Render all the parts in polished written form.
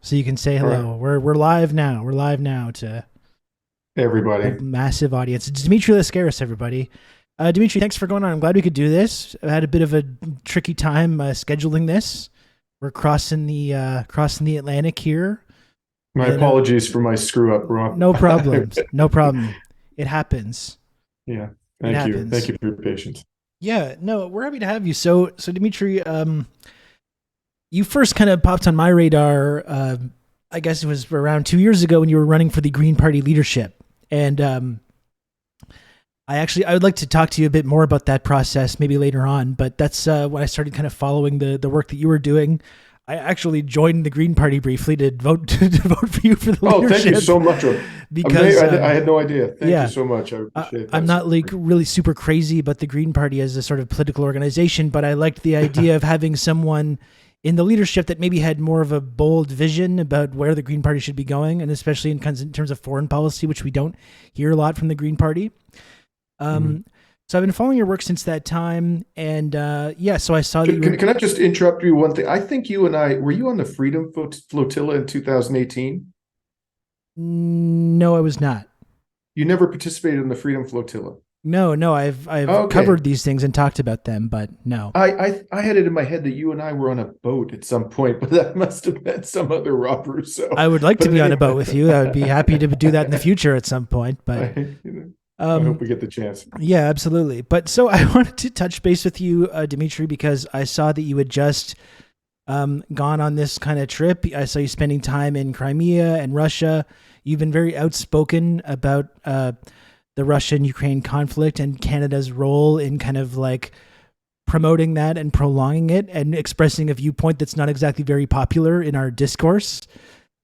so you can say All right, hello. We're live now. We're live now to a everybody. massive audience. It's Dimitri LASCARIS, everybody. Dimitri, thanks for going on. I'm glad we could do this. I had a bit of a tricky time scheduling this. We're crossing the Atlantic here, My and apologies for my screw up, Rob. no problems. No problem. It happens. Yeah, It thank you. Thank happens. you for your patience. Yeah, no, we're happy to have you. So Dimitri, you first kind of popped on my radar. I guess it was around 2 years ago when you were running for the Green Party leadership, and I would like to talk to you a bit more about that process maybe later on. But that's when I started kind of following the work that you were doing. I actually joined the Green Party briefly to vote to vote for you for the Oh, thank you leadership so much, Rob. because I had no idea. Thank you yeah, so much. I appreciate I'm that not like support. really super crazy about the Green Party as a sort of political organization, but I liked the idea of having someone in the leadership that maybe had more of a bold vision about where the Green Party should be going, and especially in terms of foreign policy, which we don't hear a lot from the Green Party. Mhm. Um, so I've been following your work since that time, and yeah, so I saw that you were. Can I just interrupt you one thing? I think you and I were you on the Freedom Flotilla in 2018? No, I was not. You never participated in the Freedom Flotilla. No, no, I've Okay. covered these things and talked about them, but no. I had it in my head that you and I were on a boat at some point, but that must have been some other Rob Russo. I would like to But be on a boat anyway, with you. I would be happy to do that in the future at some point, but I, you know, I hope um, we get the chance. yeah, absolutely. But so I wanted to touch base with you, Dimitri, because I saw that you had just gone on this kind of trip. I saw you spending time in Crimea and Russia. You've been very outspoken about the Russian-Ukraine conflict and Canada's role in kind of like promoting that and prolonging it and expressing a viewpoint that's not exactly very popular in our discourse.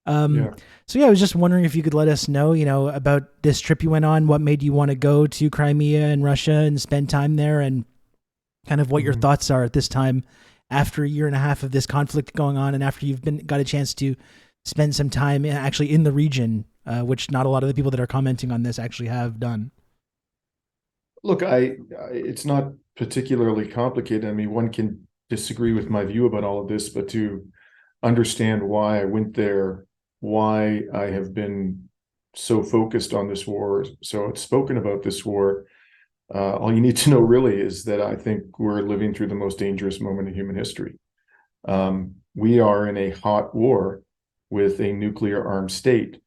Um, Yeah. so yeah, I was just wondering if you could let us know, about this trip you went on, what made you want to go to Crimea and Russia and spend time there, and kind of what your Mhm. thoughts are at this time after a year and a half of this conflict going on, and after you've been got a chance to spend some time actually in the region, which not a lot of the people that are commenting on this actually have done. Look, it's not particularly complicated. I mean, one can disagree with my view about all of this, but to understand why I went there, why I have been so focused on this war, so outspoken about this war, all you need to know really is that I think we're living through the most dangerous moment in human history. We are in a hot war with a nuclear armed state.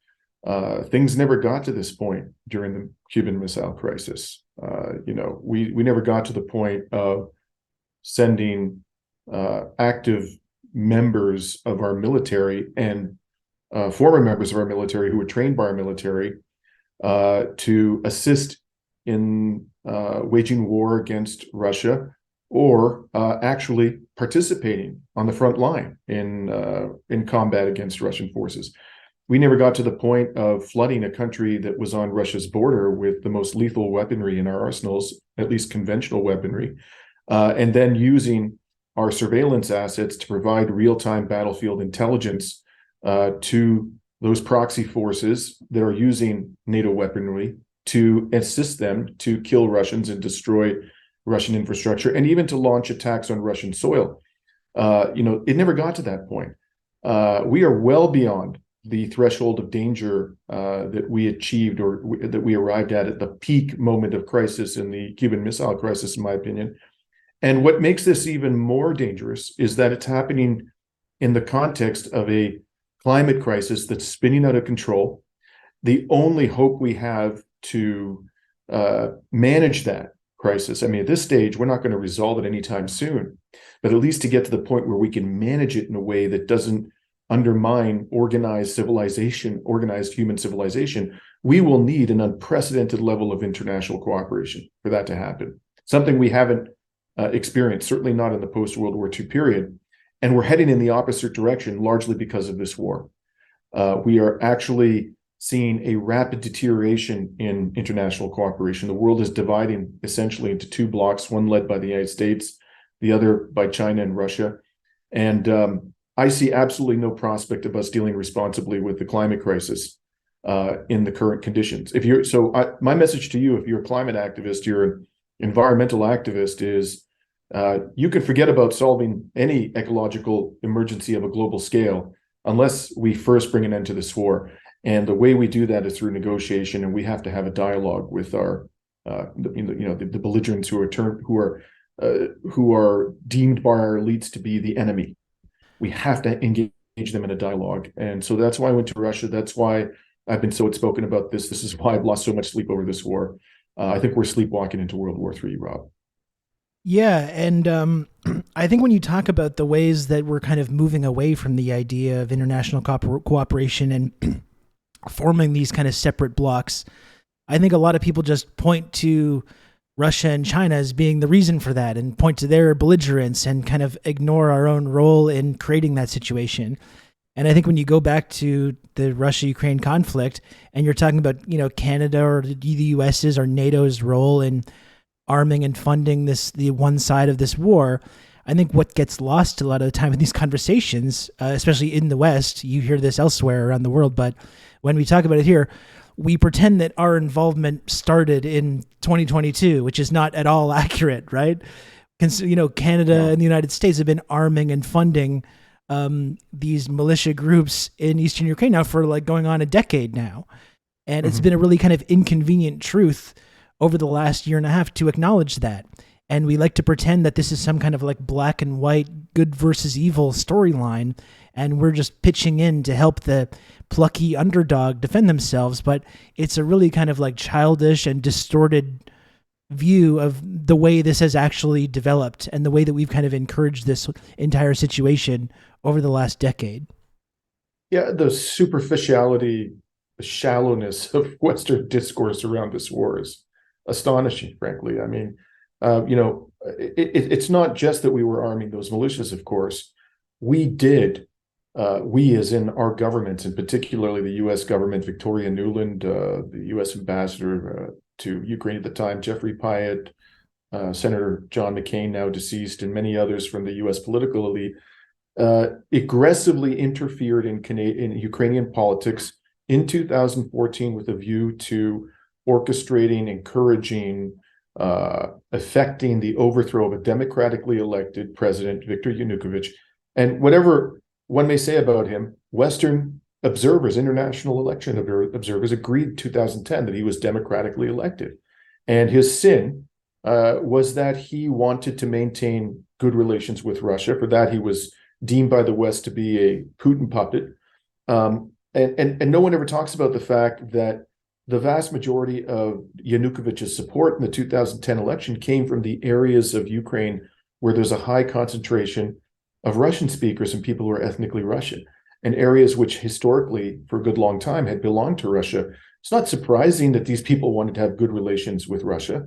Things never got to this point during the Cuban Missile Crisis. We never got to the point of sending active members of our military and former members of our military who were trained by our military to assist in waging war against Russia or actually participating on the front line in combat against Russian forces. We never got to the point of flooding a country that was on Russia's border with the most lethal weaponry in our arsenals, at least conventional weaponry, and then using our surveillance assets to provide real-time battlefield intelligence to those proxy forces that are using NATO weaponry to assist them to kill Russians and destroy Russian infrastructure, and even to launch attacks on Russian soil. It never got to that point. We are well beyond the threshold of danger that we achieved or that we arrived at the peak moment of crisis in the Cuban Missile Crisis, in my opinion. And what makes this even more dangerous is that it's happening in the context of a climate crisis that's spinning out of control. The only hope we have to manage that crisis, I mean, at this stage, we're not going to resolve it anytime soon, but at least to get to the point where we can manage it in a way that doesn't undermine organized civilization, organized human civilization, we will need an unprecedented level of international cooperation for that to happen. Something we haven't experienced, certainly not in the post-World War II period. And we're heading in the opposite direction, largely because of this war. We are actually seeing a rapid deterioration in international cooperation. The world is dividing essentially into two blocks, one led by the United States, the other by China and Russia. And I see absolutely no prospect of us dealing responsibly with the climate crisis in the current conditions. My message to you, if you're a climate activist, you're an environmental activist, is you can forget about solving any ecological emergency of a global scale. unless we first bring an end to this war. And the way we do that is through negotiation, and we have to have a dialogue with our, the belligerents who are deemed by our elites to be the enemy. We have to engage them in a dialogue, and so that's why I went to Russia. That's why I've been so outspoken about this. This is why I've lost so much sleep over this war. I think we're sleepwalking into World War III, Rob. Yeah, and I think when you talk about the ways that we're kind of moving away from the idea of international cooperation and forming these kind of separate blocks, I think a lot of people just point to Russia and China as being the reason for that and point to their belligerence and kind of ignore our own role in creating that situation. And I think when you go back to the Russia-Ukraine conflict and you're talking about, Canada or the US's or NATO's role in arming and funding the one side of this war, I think what gets lost a lot of the time in these conversations, especially in the West, you hear this elsewhere around the world, but when we talk about it here, we pretend that our involvement started in 2022, which is not at all accurate, right? Canada and the United States have been arming and funding these militia groups in Eastern Ukraine now for like going on a decade now. And it's been a really kind of inconvenient truth over the last year and a half to acknowledge that. And we like to pretend that this is some kind of like black and white, good versus evil storyline. And we're just pitching in to help the plucky underdog defend themselves. But it's a really kind of like childish and distorted view of the way this has actually developed and the way that we've kind of encouraged this entire situation over the last decade. Yeah, the superficiality, the shallowness of Western discourse around this war is astonishing, frankly. I mean, it's not just that we were arming those militias, of course. We as in our governments, and particularly the U.S. government, Victoria Nuland, the U.S. ambassador to Ukraine at the time, Jeffrey Pyatt, Senator John McCain, now deceased, and many others from the U.S. political elite, aggressively interfered in Ukrainian politics in 2014 with a view to orchestrating, encouraging, affecting the overthrow of a democratically elected president, Viktor Yanukovych. And whatever one may say about him, Western observers, international election observers, agreed in 2010 that he was democratically elected. And his sin was that he wanted to maintain good relations with Russia. For that, he was deemed by the West to be a Putin puppet. And no one ever talks about the fact that the vast majority of Yanukovych's support in the 2010 election came from the areas of Ukraine where there's a high concentration of Russian speakers and people who are ethnically Russian, and areas which historically, for a good long time, had belonged to Russia. It's not surprising that these people wanted to have good relations with Russia.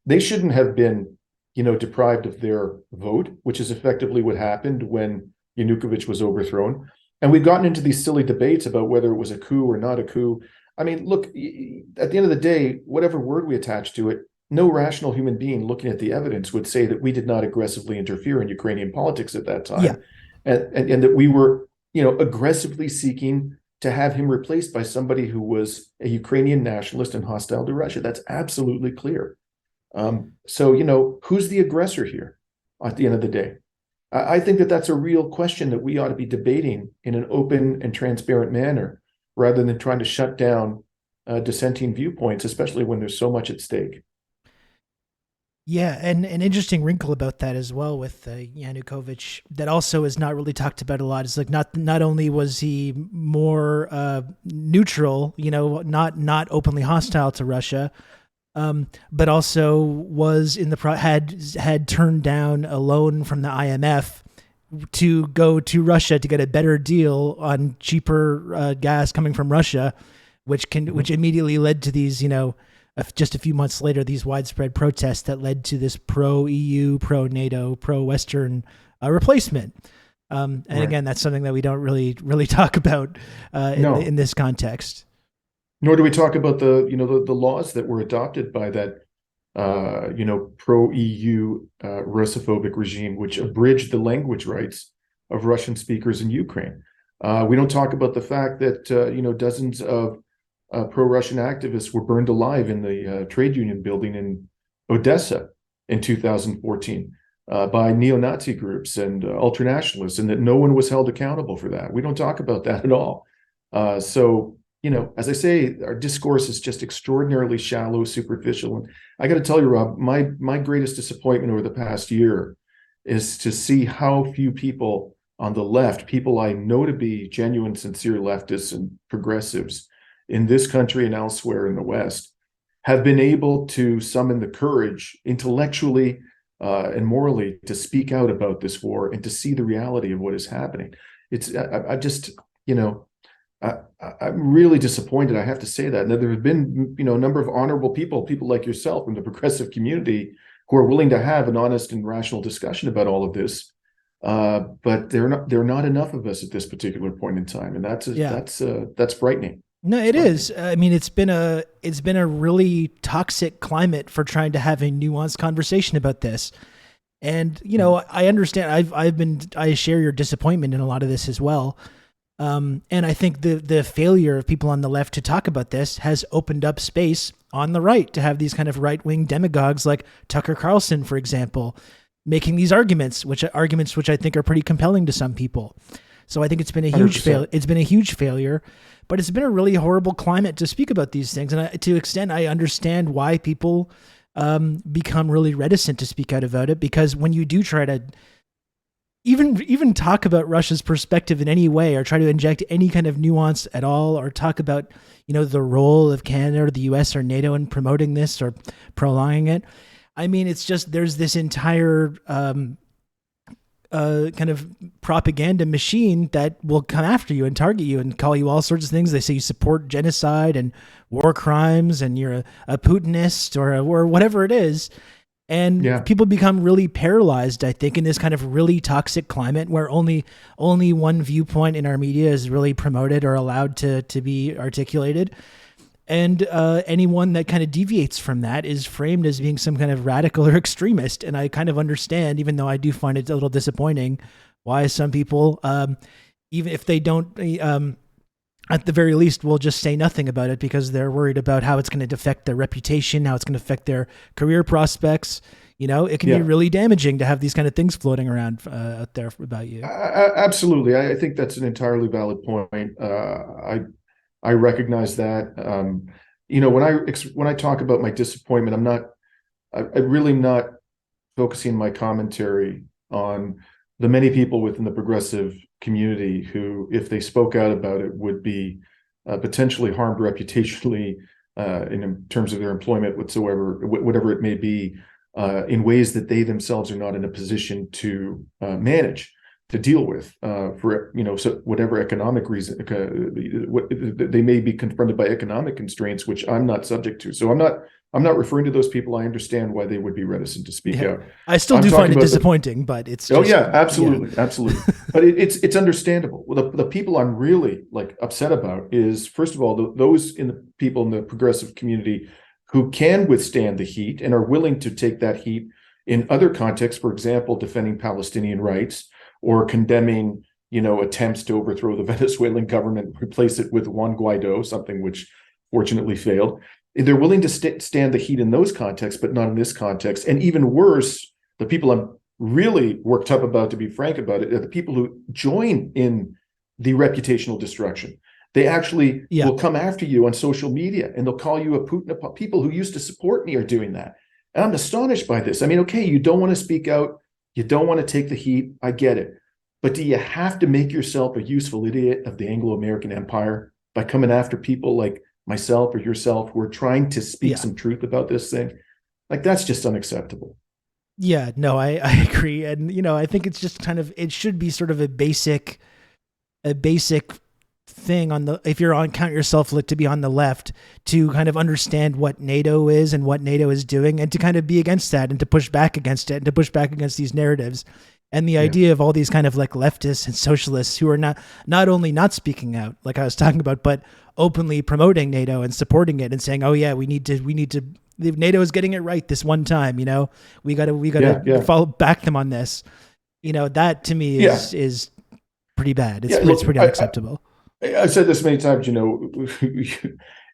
They shouldn't have been, deprived of their vote, which is effectively what happened when Yanukovych was overthrown. And we've gotten into these silly debates about whether it was a coup or not a coup. I mean, look, at the end of the day, whatever word we attach to it, no rational human being looking at the evidence would say that we did not aggressively interfere in Ukrainian politics at that time. Yeah. And that we were, aggressively seeking to have him replaced by somebody who was a Ukrainian nationalist and hostile to Russia. That's absolutely clear. So, who's the aggressor here at the end of the day? I think that that's a real question that we ought to be debating in an open and transparent manner, rather than trying to shut down dissenting viewpoints, especially when there's so much at stake. Yeah, and an interesting wrinkle about that as well with Yanukovych that also is not really talked about a lot is like not only was he more neutral, not openly hostile to Russia, but also was in the had turned down a loan from the IMF to go to Russia to get a better deal on cheaper gas coming from Russia, which immediately led to these, just a few months later, these widespread protests that led to this pro-EU, pro-NATO, pro-Western replacement. And right. Again, that's something that we don't really talk about in this context. Nor do we talk about the laws that were adopted by that pro-EU Russophobic regime, which abridged the language rights of Russian speakers in Ukraine. We don't talk about the fact that dozens of pro-Russian activists were burned alive in the trade union building in Odessa in 2014. by neo-Nazi groups and ultranationalists, and that no one was held accountable for that. We don't talk about that at all. So, as I say, our discourse is just extraordinarily shallow, superficial. And I got to tell you, Rob, my greatest disappointment over the past year is to see how few people on the left, people I know to be genuine, sincere leftists and progressives in this country and elsewhere in the West, have been able to summon the courage intellectually and morally to speak out about this war and to see the reality of what is happening. I just, I'm really disappointed. I have to say that. And there have been, a number of honorable people like yourself in the progressive community who are willing to have an honest and rational discussion about all of this. But there are not enough of us at this particular point in time, and that's frightening. No, it is. I mean, it's been a really toxic climate for trying to have a nuanced conversation about this. And, I understand. I share your disappointment in a lot of this as well. And I think the failure of people on the left to talk about this has opened up space on the right to have these kind of right-wing demagogues like Tucker Carlson, for example, making these arguments which I think are pretty compelling to some people. So I think it's been a huge failure. It's been a huge failure, but it's been a really horrible climate to speak about these things. And to an extent, I understand why people become really reticent to speak out about it, because when you do try to even talk about Russia's perspective in any way, or try to inject any kind of nuance at all, or talk about, the role of Canada or the US or NATO in promoting this or prolonging it. I mean, it's just, there's this entire kind of propaganda machine that will come after you and target you and call you all sorts of things. They say you support genocide and war crimes and you're a Putinist or whatever it is. And people become really paralyzed, I think, in this kind of really toxic climate where only one viewpoint in our media is really promoted or allowed to be articulated. And anyone that kind of deviates from that is framed as being some kind of radical or extremist. And I kind of understand, even though I do find it a little disappointing, why some people, even if they don't, at the very least, will just say nothing about it because they're worried about how it's going to affect their reputation, how it's going to affect their career prospects. It can be really damaging to have these kind of things floating around out there about you. Absolutely. I think that's an entirely valid point. I recognize that. When I talk about my disappointment, I really am not focusing my commentary on the many people within the progressive community who, if they spoke out about it, would be potentially harmed reputationally in terms of their employment whatsoever, whatever it may be, in ways that they themselves are not in a position to manage, to deal with, so whatever economic reason, they may be confronted by economic constraints, which I'm not subject to. So I'm not referring to those people. I understand why they would be reticent to speak out. I still do find it disappointing, but it's just, absolutely. But it's understandable. Well, the people I'm really upset about is, first of all, those people in the progressive community who can withstand the heat and are willing to take that heat in other contexts, for example, defending Palestinian rights or condemning, attempts to overthrow the Venezuelan government, replace it with Juan Guaido, something which fortunately failed. They're willing to stand the heat in those contexts, but not in this context. And even worse, the people I'm really worked up about, to be frank about it, are the people who join in the reputational destruction. They actually will come after you on social media and they'll call you a Putin. People who used to support me are doing that. And I'm astonished by this. I mean, okay, you don't want to speak out. You don't want to take the heat. I get it. But do you have to make yourself a useful idiot of the Anglo-American empire by coming after people like myself or yourself who are trying to speak some truth about this thing? That's just unacceptable. Yeah, no, I agree. And, I think it's just it should be sort of a basic thing if you're count yourself to be on the left, to kind of understand what NATO is and what NATO is doing, and to kind of be against that and to push back against it and to push back against these narratives. And the idea of all these kind of leftists and socialists who are not only not speaking out, like I was talking about, but openly promoting NATO and supporting it and saying, oh yeah, we need to, NATO is getting it right this one time, we got to back them on this. That to me is pretty bad. It's pretty unacceptable. I've said this many times,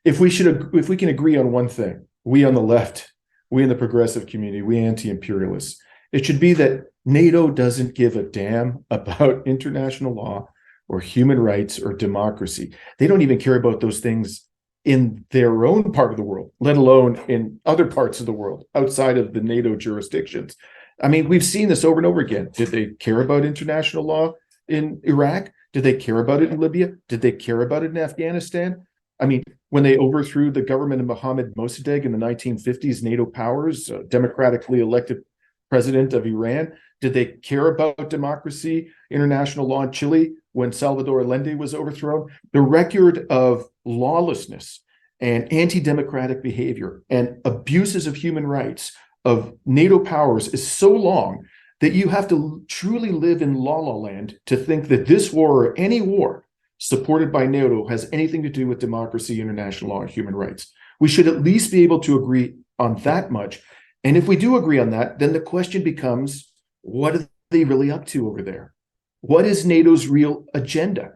if we can agree on one thing, we on the left, we in the progressive community, we anti-imperialists, It should be that NATO doesn't give a damn about international law or human rights or democracy. They don't even care about those things in their own part of the world, let alone in other parts of the world outside of the NATO jurisdictions. I mean, we've seen this over and over again. Did they care about international law in Iraq? Did they care about it in Libya? Did they care about it in Afghanistan? I mean, when they overthrew the government of Mohammad Mossadegh in the 1950s, NATO powers, democratically elected president of Iran, did they care about democracy, international law in Chile when Salvador Allende was overthrown? The record of lawlessness and anti-democratic behavior and abuses of human rights of NATO powers is so long that you have to truly live in la la land to think that this war or any war supported by NATO has anything to do with democracy, international law, and human rights. We should at least be able to agree on that much. And if we do agree on that, then the question becomes, what are they really up to over there? What is NATO's real agenda?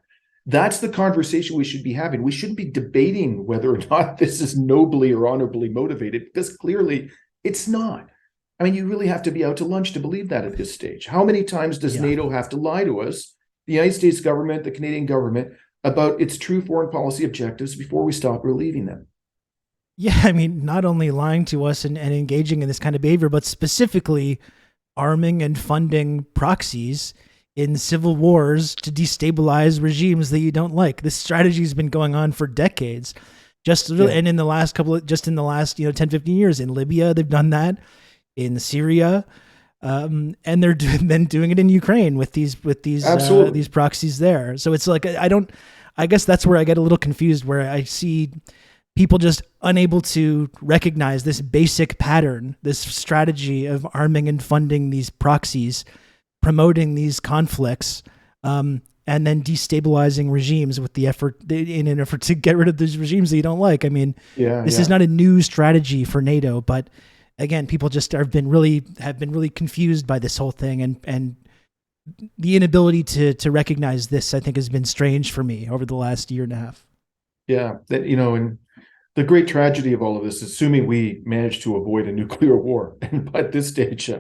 That's the conversation we should be having. We shouldn't be debating whether or not this is nobly or honorably motivated, because clearly it's not. I mean, you really have to be out to lunch to believe that at this stage. How many times does NATO have to lie to us, the United States government, the Canadian government, about its true foreign policy objectives before we stop relieving them? Yeah, I mean, not only lying to us and engaging in this kind of behavior, but specifically arming and funding proxies in civil wars to destabilize regimes that you don't like. This strategy has been going on for decades. And in the last 10, 15 years in Libya, they've done that, in Syria, and they're then doing it in Ukraine with these proxies there. So it's like, I guess that's where I get a little confused, where I see people just unable to recognize this basic pattern, this strategy of arming and funding these proxies, promoting these conflicts, and then destabilizing regimes with in an effort to get rid of these regimes that you don't like. I mean, this is not a new strategy for NATO, but again, people just have been really confused by this whole thing, and the inability to recognize this, I think, has been strange for me over the last year and a half. Yeah, and the great tragedy of all of this, assuming we manage to avoid a nuclear war, and by this stage,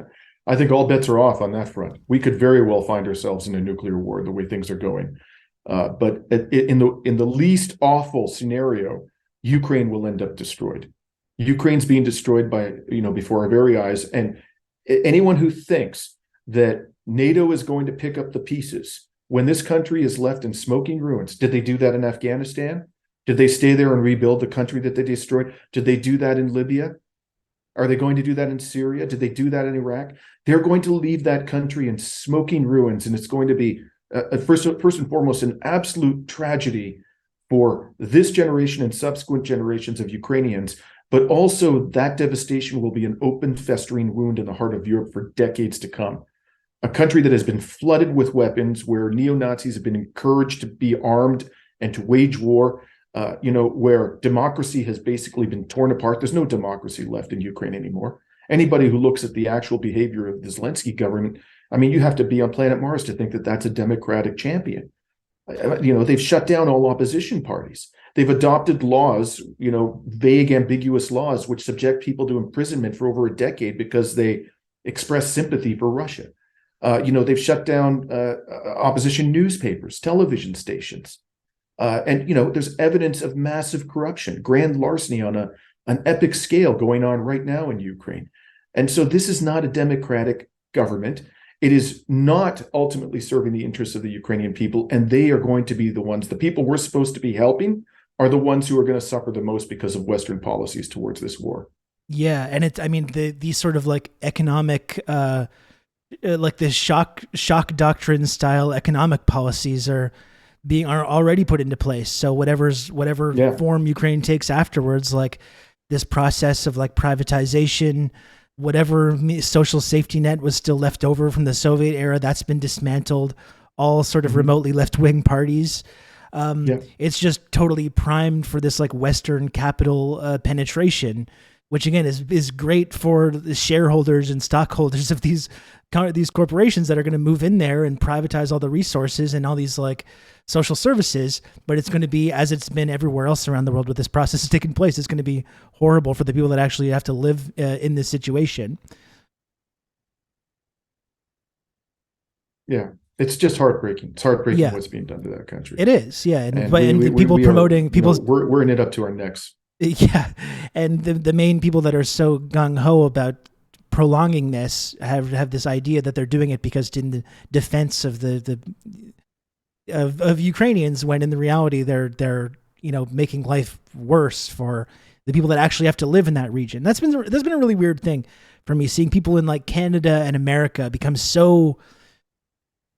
I think all bets are off on that front. We could very well find ourselves in a nuclear war the way things are going. But in the least awful scenario, Ukraine will end up destroyed. Ukraine's being destroyed before our very eyes. And anyone who thinks that NATO is going to pick up the pieces when this country is left in smoking ruins, did they do that in Afghanistan? Did they stay there and rebuild the country that they destroyed? Did they do that in Libya? Are they going to do that in Syria? Did they do that in Iraq? They're going to leave that country in smoking ruins, and it's going to be, first and foremost, an absolute tragedy for this generation and subsequent generations of Ukrainians. But also that devastation will be an open, festering wound in the heart of Europe for decades to come. A country that has been flooded with weapons, where neo-Nazis have been encouraged to be armed and to wage war, where democracy has basically been torn apart. There's no democracy left in Ukraine anymore. Anybody who looks at the actual behavior of the Zelensky government, I mean, you have to be on planet Mars to think that that's a democratic champion. They've shut down all opposition parties. They've adopted laws, vague, ambiguous laws, which subject people to imprisonment for over a decade because they express sympathy for Russia. They've shut down opposition newspapers, television stations. And there's evidence of massive corruption, grand larceny on an epic scale going on right now in Ukraine. And so this is not a democratic government. It is not ultimately serving the interests of the Ukrainian people, and they are going to be the people we're supposed to be helping are the ones who are going to suffer the most because of Western policies towards this war. Yeah, and these sort of like economic, like the shock doctrine style economic policies are already put into place. So whatever form Ukraine takes afterwards, like this process of like privatization, whatever social safety net was still left over from the Soviet era, that's been dismantled. All sort of remotely left-wing parties. It's just totally primed for this like Western capital penetration, which again is great for the shareholders and stockholders of these corporations that are going to move in there and privatize all the resources and all these like social services. But it's going to be, as it's been everywhere else around the world with this process taking place, it's going to be horrible for the people that actually have to live in this situation. Yeah, it's just heartbreaking. It's heartbreaking Yeah, what's being done to that country. it is. Yeah, and And but and the people we are, promoting people's we're in it up to our necks. yeah, and the main people that are so gung ho about prolonging this have this idea that they're doing it because in the defense of the of Ukrainians, when in the reality they're making life worse for the people that actually have to live in that region. That's been a really weird thing for me, seeing people in like Canada and America become so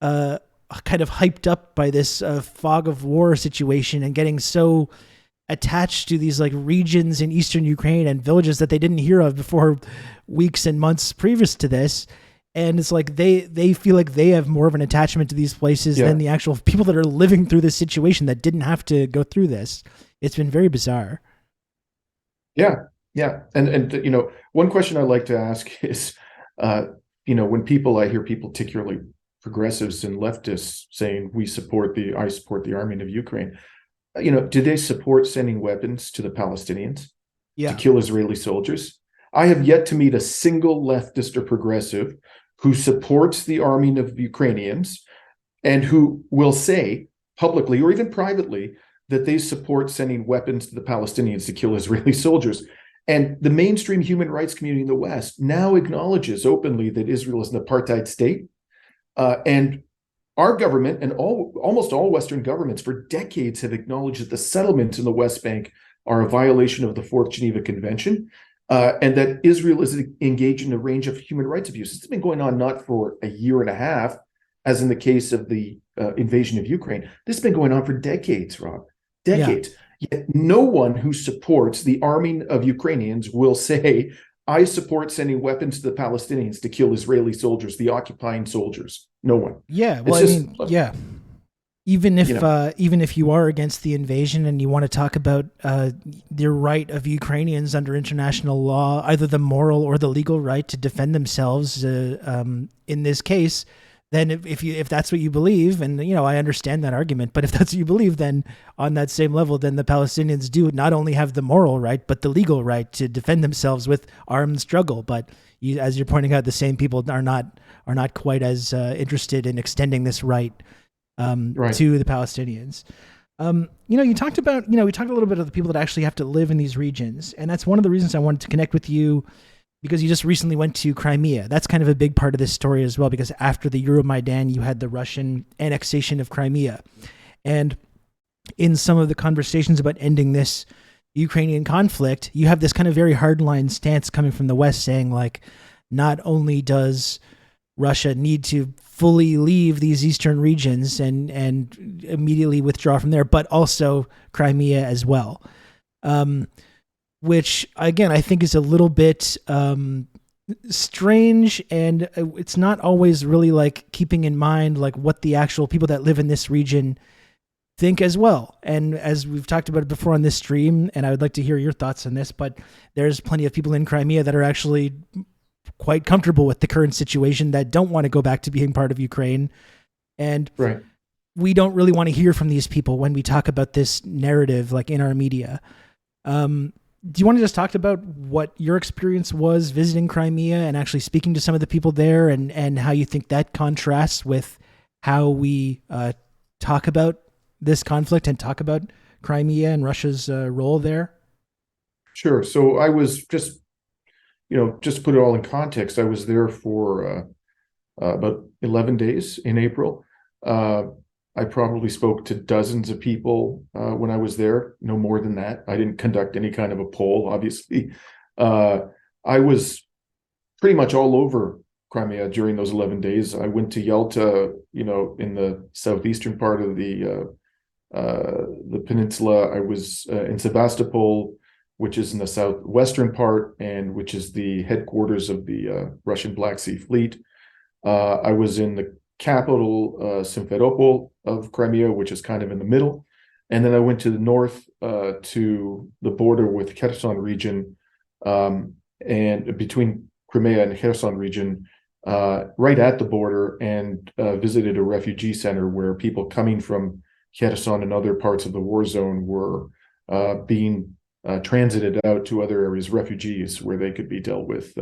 uh kind of hyped up by this fog of war situation and getting so attached to these like regions in eastern Ukraine and villages that they didn't hear of before weeks and months previous to this. And it's like they feel like they have more of an attachment to these places Yeah, than the actual people that are living through this situation that didn't have to go through this. It's been very bizarre. yeah, yeah. And one question I like to ask is, uh, when I hear people, particularly progressives and leftists, saying I support the army of Ukraine. Do they support sending weapons to the Palestinians to Yeah. kill Israeli soldiers? I have yet to meet a single leftist or progressive who supports the arming of Ukrainians and who will say publicly or even privately that they support sending weapons to the Palestinians to kill Israeli soldiers. And the mainstream human rights community in the West now acknowledges openly that Israel is an apartheid state. And our government and almost all Western governments for decades have acknowledged that the settlements in the West Bank are a violation of the Fourth Geneva Convention, and that Israel is engaged in a range of human rights abuses. It's been going on not for a year and a half, as in the case of the invasion of Ukraine. This has been going on for decades, Rob, Yeah. decades. Yet no one who supports the arming of Ukrainians will say, I support sending weapons to the Palestinians to kill Israeli soldiers, the occupying soldiers. No one. Yeah. Well, It's I just, mean, yeah. you know, Even if you are against the invasion and you want to talk about the right of Ukrainians under international law, either the moral or the legal right to defend themselves, in this case, then if that's what you believe, and I understand that argument, but if that's what you believe, then on that same level, then the Palestinians do not only have the moral right but the legal right to defend themselves with armed struggle. But as you're pointing out, the same people are not quite as interested in extending this right right. to the Palestinians. You talked about, we talked a little bit of the people that actually have to live in these regions. And that's one of the reasons I wanted to connect with you, because you just recently went to Crimea. That's kind of a big part of this story as well, because after the Euromaidan, you had the Russian annexation of Crimea. And in some of the conversations about ending this Ukrainian conflict, you have this kind of very hardline stance coming from the West saying, like, not only does Russia need to fully leave these eastern regions and immediately withdraw from there, but also Crimea as well. Which again, I think is a little bit strange, and it's not always really like keeping in mind like what the actual people that live in this region think as well. And as we've talked about it before on this stream, and I would like to hear your thoughts on this, but there's plenty of people in Crimea that are actually quite comfortable with the current situation, that don't want to go back to being part of Ukraine. And Right. we don't really want to hear from these people when we talk about this narrative, like in our media. Do you want to just talk about what your experience was visiting Crimea and actually speaking to some of the people there, and how you think that contrasts with how we talk about this conflict and talk about Crimea and Russia's role there? Sure. So I was just to put it all in context, I was there for about 11 days in April. Uh, I probably spoke to dozens of people when I was there, no more than that. I didn't conduct any kind of a poll, obviously. Uh, I was pretty much all over Crimea during those 11 days. I went to Yalta, in the southeastern part of the peninsula. I was in Sevastopol, which is in the southwestern part, and which is the headquarters of the Russian Black Sea Fleet. I was in the capital, Simferopol of Crimea, which is kind of in the middle. And then I went to the north to the border with Kherson region, and between Crimea and Kherson region, right at the border, and visited a refugee center where people coming from Kherson and other parts of the war zone were being transited out to other areas, refugees, where they could be dealt with